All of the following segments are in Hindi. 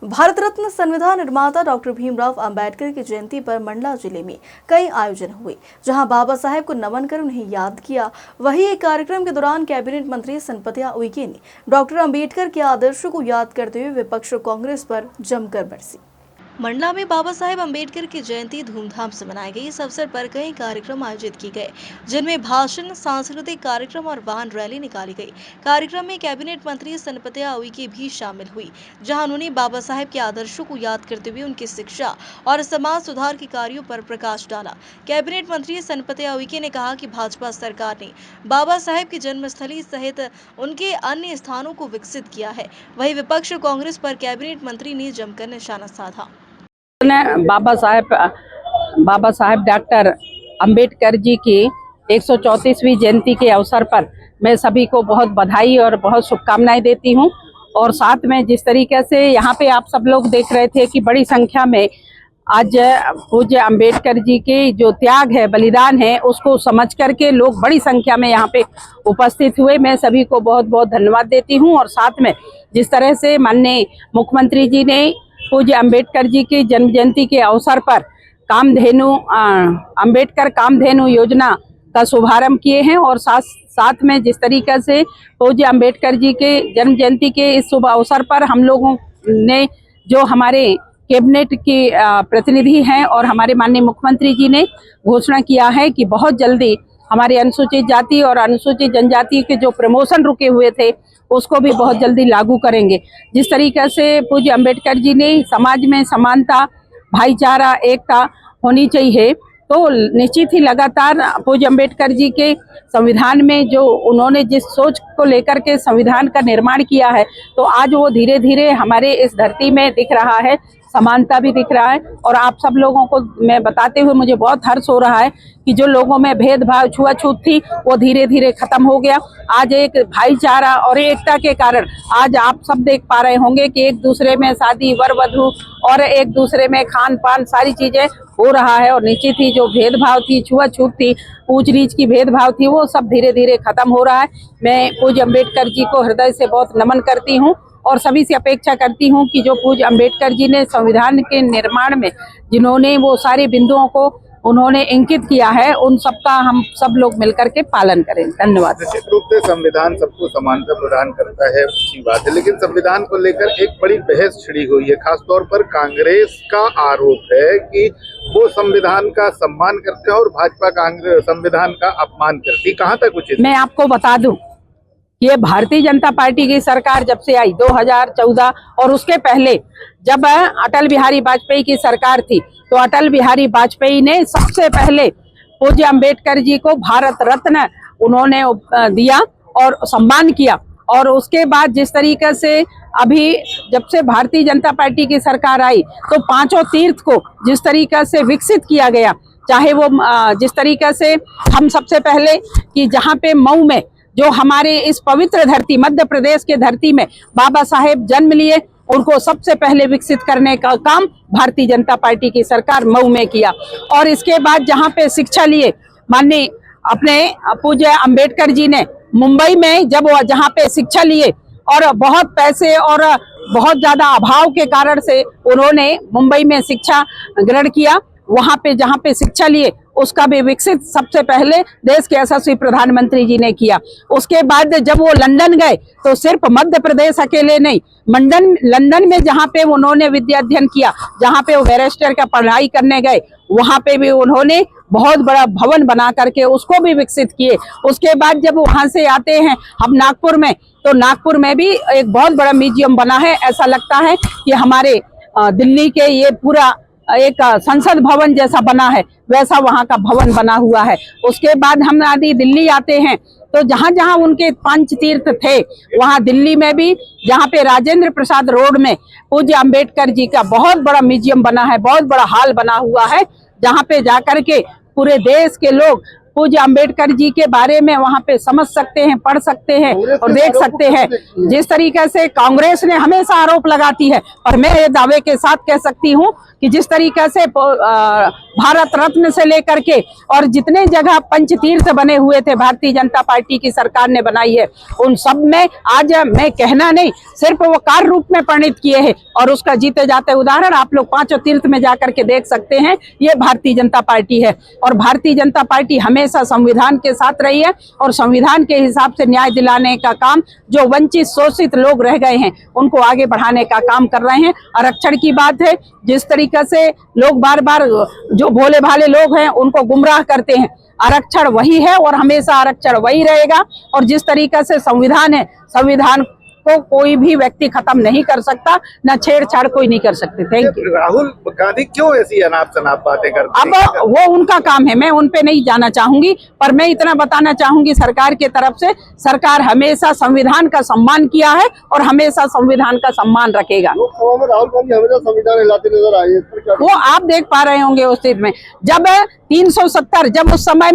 भारत रत्न संविधान निर्माता डॉक्टर भीमराव अंबेडकर की जयंती पर मंडला जिले में कई आयोजन हुए, जहां बाबा साहेब को नमन कर उन्हें याद किया। वहीं एक कार्यक्रम के दौरान कैबिनेट मंत्री सनपतिया उइके ने डॉक्टर अंबेडकर के आदर्शों को याद करते हुए विपक्ष कांग्रेस पर जमकर बरसी। मंडला में बाबा साहेब अंबेडकर की जयंती धूमधाम से मनाई गई। इस अवसर पर कई कार्यक्रम आयोजित किए गए, जिनमें भाषण, सांस्कृतिक कार्यक्रम और वाहन रैली निकाली गई। कार्यक्रम में कैबिनेट मंत्री सनपतिया उइके भी शामिल हुई, जहां उन्होंने बाबा साहेब के आदर्शों को याद करते हुए उनकी शिक्षा और समाज सुधार के कार्यों पर प्रकाश डाला। कैबिनेट मंत्री सनपतिया उइके ने कहा कि भाजपा सरकार ने बाबा साहेब की जन्मस्थली सहित उनके अन्य स्थानों को विकसित किया है। वहीं विपक्ष कांग्रेस पर कैबिनेट मंत्री ने जमकर निशाना साधा। बाबा साहेब डॉक्टर अंबेडकर जी की 134वीं जयंती के अवसर पर मैं सभी को बहुत बधाई और बहुत शुभकामनाएं देती हूं। और साथ में जिस तरीके से यहाँ पे आप सब लोग देख रहे थे कि बड़ी संख्या में आज पूज्य अंबेडकर जी के जो त्याग है, बलिदान है, उसको समझ करके लोग बड़ी संख्या में यहाँ पे उपस्थित हुए। मैं सभी को बहुत बहुत धन्यवाद देती हूँ। और साथ में जिस तरह से माननीय मुख्यमंत्री जी ने पूज्य अंबेडकर जी की जन्म जयंती के अवसर पर अंबेडकर कामधेनु योजना का शुभारंभ किए हैं, और साथ में जिस तरीके से पूज्य अंबेडकर जी के जन्म जयंती के इस शुभ अवसर पर हम लोगों ने जो हमारे कैबिनेट के प्रतिनिधि हैं और हमारे माननीय मुख्यमंत्री जी ने घोषणा किया है कि बहुत जल्दी हमारे अनुसूचित जाति और अनुसूचित जनजाति के जो प्रमोशन रुके हुए थे उसको भी बहुत जल्दी लागू करेंगे। जिस तरीके से पूज्य अंबेडकर जी ने समाज में समानता, भाईचारा, एकता होनी चाहिए, तो निश्चित ही लगातार पूज्य अंबेडकर जी के संविधान में जो उन्होंने जिस सोच को लेकर के संविधान का निर्माण किया है, तो आज वो धीरे धीरे हमारे इस धरती में दिख रहा है, समानता भी दिख रहा है। और आप सब लोगों को मैं बताते हुए मुझे बहुत हर्ष हो रहा है कि जो लोगों में भेदभाव, छुआछूत थी, वो धीरे धीरे खत्म हो गया। आज एक भाईचारा और एकता के कारण आज आप सब देख पा रहे होंगे कि एक दूसरे में शादी, वर वधू और एक दूसरे में खान पान सारी चीजें हो रहा है। और निश्चित ही जो भेदभाव थी, छुआछूत थी, ऊंच नीच की भेदभाव थी, वो सब धीरे धीरे खत्म हो रहा है। मैं पूज्य अंबेडकर जी को हृदय से बहुत नमन करती हूँ और सभी से अपेक्षा करती हूँ कि जो पूज्य अंबेडकर जी ने संविधान के निर्माण में जिन्होंने वो सारे बिंदुओं को उन्होंने इंकित किया है, उन सबका हम सब लोग मिलकर के पालन करें। धन्यवाद। निश्चित रूप से संविधान सबको समानता प्रदान करता है, अच्छी बात है, लेकिन संविधान को लेकर एक बड़ी बहस छिड़ी हुई है। खासतौर पर कांग्रेस का आरोप है कि वो संविधान का सम्मान करते हैं और भाजपा कांग्रेस संविधान का अपमान करती है। कहाँ तक उचित? मैं आपको बता दूं, ये भारतीय जनता पार्टी की सरकार जब से आई 2014 और उसके पहले जब अटल बिहारी वाजपेयी की सरकार थी, तो अटल बिहारी वाजपेयी ने सबसे पहले पूज्य अंबेडकर जी को भारत रत्न उन्होंने दिया और सम्मान किया। और उसके बाद जिस तरीके से अभी जब से भारतीय जनता पार्टी की सरकार आई, तो पांचों तीर्थ को जिस तरीके से विकसित किया गया, चाहे वो जिस तरीके से हम सबसे पहले कि जहाँ पे मऊ में जो हमारे इस पवित्र धरती मध्य प्रदेश के धरती में बाबा साहेब जन्म लिए, उनको सबसे पहले विकसित करने का काम भारतीय जनता पार्टी की सरकार मऊ में किया। और इसके बाद जहाँ पे शिक्षा लिए माननीय अपने पूज्य अंबेडकर जी ने मुंबई में जब जहाँ पे शिक्षा लिए और बहुत पैसे और बहुत ज्यादा अभाव के कारण से उन्होंने मुंबई में शिक्षा ग्रहण किया, वहां पे जहाँ पे शिक्षा लिए उसका भी विकसित सबसे पहले देश के यशस्वी प्रधानमंत्री जी ने किया। उसके बाद जब वो लंदन गए, तो सिर्फ मध्य प्रदेश अकेले नहीं, लंदन में जहाँ पे उन्होंने विद्या अध्ययन किया, जहाँ पे वो बैरिस्टर का पढ़ाई करने गए, वहां पे भी उन्होंने बहुत बड़ा भवन बना करके उसको भी विकसित किए। उसके बाद जब वहां से आते हैं हम नागपुर में, तो नागपुर में भी एक बहुत बड़ा म्यूजियम बना है। ऐसा लगता है कि हमारे दिल्ली के ये पूरा एक संसद भवन जैसा बना है, वैसा वहां का भवन बना हुआ है। उसके बाद हम यदि दिल्ली आते हैं, तो जहां जहां उनके पंच तीर्थ थे, वहां दिल्ली में भी जहां पे राजेंद्र प्रसाद रोड में पूज्य अंबेडकर जी का बहुत बड़ा म्यूजियम बना है, बहुत बड़ा हॉल बना हुआ है, जहां पे जाकर के पूरे देश के लोग पूज्य अंबेडकर जी के बारे में वहाँ पे समझ सकते हैं, पढ़ सकते हैं और देख सकते हैं। जिस तरीके से कांग्रेस ने हमेशा आरोप लगाती है, और मैं ये दावे के साथ कह सकती हूँ कि जिस तरीके से भारत रत्न से लेकर के और जितने जगह पंचतीर्थ बने हुए थे भारतीय जनता पार्टी की सरकार ने बनाई है, उन सब में आज मैं कहना नहीं, सिर्फ वो कार्य रूप में परिणित किए हैं। और उसका जीते जाते उदाहरण आप लोग 5 तीर्थ में जाकर के देख सकते हैं। ये भारतीय जनता पार्टी है, और भारतीय जनता पार्टी हमेशा संविधान के साथ रही है, और संविधान के हिसाब से न्याय दिलाने का काम, जो वंचित शोषित लोग रह गए हैं उनको आगे बढ़ाने का काम कर रहे हैं। आरक्षण की बात है, जिस तरीके से लोग बार बार जो भोले भाले लोग हैं उनको गुमराह करते हैं, आरक्षण वही है और हमेशा आरक्षण वही रहेगा। और जिस तरीके से संविधान है, संविधान को कोई भी व्यक्ति खत्म नहीं कर सकता, न छेड़छाड़ कोई नहीं कर सकते। Thank you. राहुल गांधी क्यों ऐसी अनाप शनाप बातें करते अब हैं? वो उनका काम है, मैं उन पे नहीं जाना चाहूंगी, पर मैं इतना बताना चाहूंगी सरकार के तरफ से, सरकार हमेशा संविधान का सम्मान किया है और हमेशा संविधान का सम्मान रखेगा। लोकसभा में राहुल गांधी हमेशा संविधान हिलाते नजर आए, इस पर क्या? वो आप देख पा रहे होंगे उस स्थिति में, जब 370 जब उस समय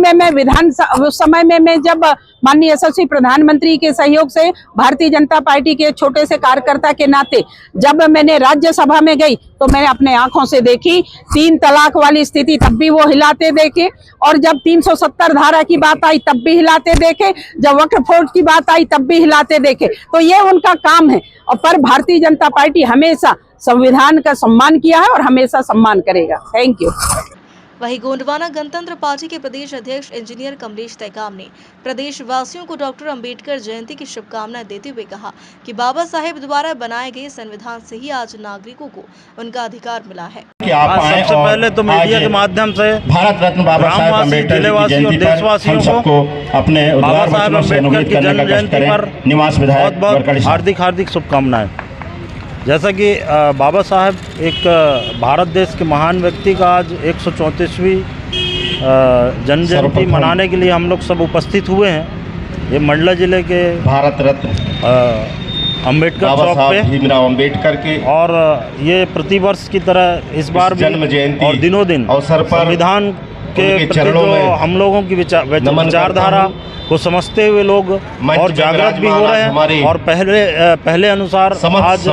में मैं जब माननीय यशस्वी प्रधानमंत्री के सहयोग से भारतीय जनता पार्टी के छोटे से कार्यकर्ता के नाते जब मैंने राज्यसभा में गई, तो मैंने अपने आंखों से देखी 3 तलाक वाली स्थिति, तब भी वो हिलाते देखे। और जब 370 धारा की बात आई तब भी हिलाते देखे, जब वक्फ बोर्ड की बात आई तब भी हिलाते देखे। तो ये उनका काम है, और पर भारतीय जनता पार्टी हमेशा संविधान का सम्मान किया है और हमेशा सम्मान करेगा। Thank you. वहीं गोंडवाना गणतंत्र पार्टी के प्रदेश अध्यक्ष इंजीनियर कमलेश तैकाम ने प्रदेश वासियों को डॉक्टर अंबेडकर जयंती की शुभकामनाएं देते हुए कहा कि बाबा साहेब द्वारा बनाए गए संविधान से ही आज नागरिकों को उनका अधिकार मिला है। कि आप आए सबसे पहले तो मीडिया के माध्यम से भारत रत्न बाबा साहेब अम्बेडकर की जयंती पर हम सबको अपने उदार वचनों से अनुमोदित करने का कष्ट करें। निवास विधायक बहुत हार्दिक शुभकामनाएं। जैसा कि बाबा साहब एक भारत देश के महान व्यक्ति का आज 134वीं जन्म जयंती मनाने के लिए हम लोग सब उपस्थित हुए हैं। ये मंडला जिले के भारत रत्न अंबेडकर बाबा चौक पे साहब भीमराव अम्बेडकर के और ये प्रतिवर्ष की तरह इस बार भी जन्म जयंती और दिनों दिन अवसर पर संविधान के प्रति चरणों जो में हम लोगों की विचारधारा को समझते हुए लोग और जागृत भी हो रहे हैं। और पहले अनुसार आज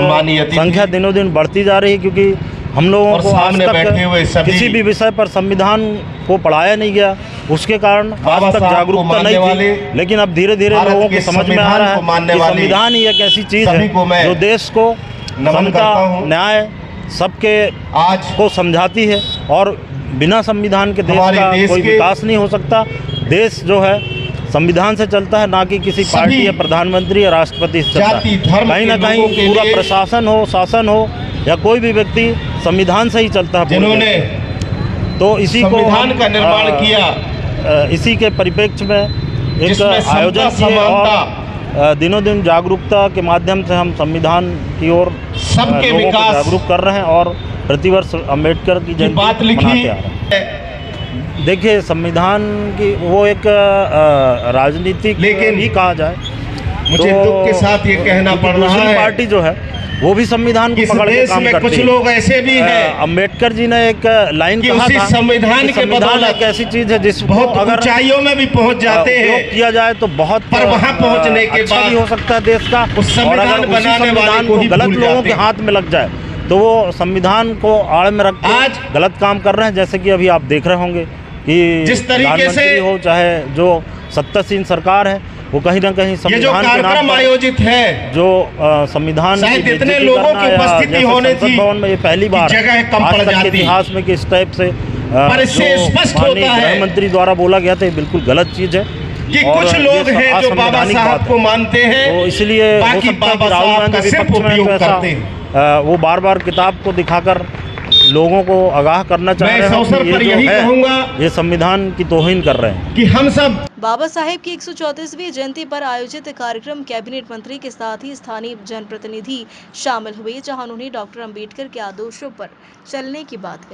संख्या दिनों दिन बढ़ती जा रही है, क्योंकि हम लोगों को आज तक किसी भी विषय पर संविधान को पढ़ाया नहीं गया, उसके कारण आज तक जागरूकता नहीं थी। लेकिन अब धीरे धीरे लोगों को समझ में आ रहा है कि संविधान ही एक ऐसी चीज़ है जो देश को समता, न्याय सबके आज को समझाती है, और बिना संविधान के देश का कोई विकास नहीं हो सकता। देश जो है संविधान से चलता है, ना कि किसी पार्टी या प्रधानमंत्री या राष्ट्रपति से चलता है। कहीं ना कहीं पूरा प्रशासन हो, शासन हो या कोई भी व्यक्ति संविधान से ही चलता है। जिन्होंने तो इसी को संविधान का निर्माण किया, इसी के परिप्रेक्ष्य में एक आयोजन किए और दिनों दिन जागरूकता के माध्यम से हम संविधान की ओर सबके लोगों को विकास जागरूक कर रहे हैं और प्रतिवर्ष अम्बेडकर की जयंती मनाते आ रहे हैं। देखिए, संविधान की वो एक राजनीतिक भी कहा जाए, मुझे दुख के साथ ये कहना पड़ रहा है, पार्टी जो है वो भी संविधान को पकड़ के काम करती है। कुछ लोग ऐसे भी हैं, अम्बेडकर जी ने एक लाइन कहा था, संविधान के बदौलत एक ऐसी चीज है जिसको बहुत ऊंचाइयों में भी पहुंच जाते हैं, किया जाए तो बहुत पर वहां पहुंचने के बाद भी हो सकता है देश का। उस संविधान बनाने वाले को ही गलत लोगों के हाथ में लग जाए तो वो संविधान को आड़ में रख के आज गलत काम कर रहे हैं। जैसे कि अभी आप देख रहे होंगे कि जिस तरीके से हो चाहे जो सत्तासीन सरकार है, वो कहीं ना कहीं संविधान के नाम पर आयोजित है, जो संविधान शायद इतने लोगों की उपस्थिति होने थी, भवन में ये पहली बार जगह कम पड़ जाती, इतिहास में कि इस टाइप से पर इससे स्पष्ट होता है गृह मंत्री द्वारा बोला गया था, ये बिल्कुल गलत चीज है कि कुछ लोग हैं जो बाबा साहब को मानते हैं, तो इसलिए हो सकता है कि राहुल गांधी विपक्ष में तो ऐसा वो बार बार किताब को दिखाकर लोगों को आगाह करना चाह रहे हैं कि ये संविधान की तौहीन कर रहे हैं कि हम सब। बाबा साहेब की 134वीं जयंती पर आयोजित कार्यक्रम कैबिनेट मंत्री के साथ ही स्थानीय जनप्रतिनिधि शामिल हुए, जहां उन्होंने डॉक्टर अंबेडकर के आदर्शों पर चलने की बात कही।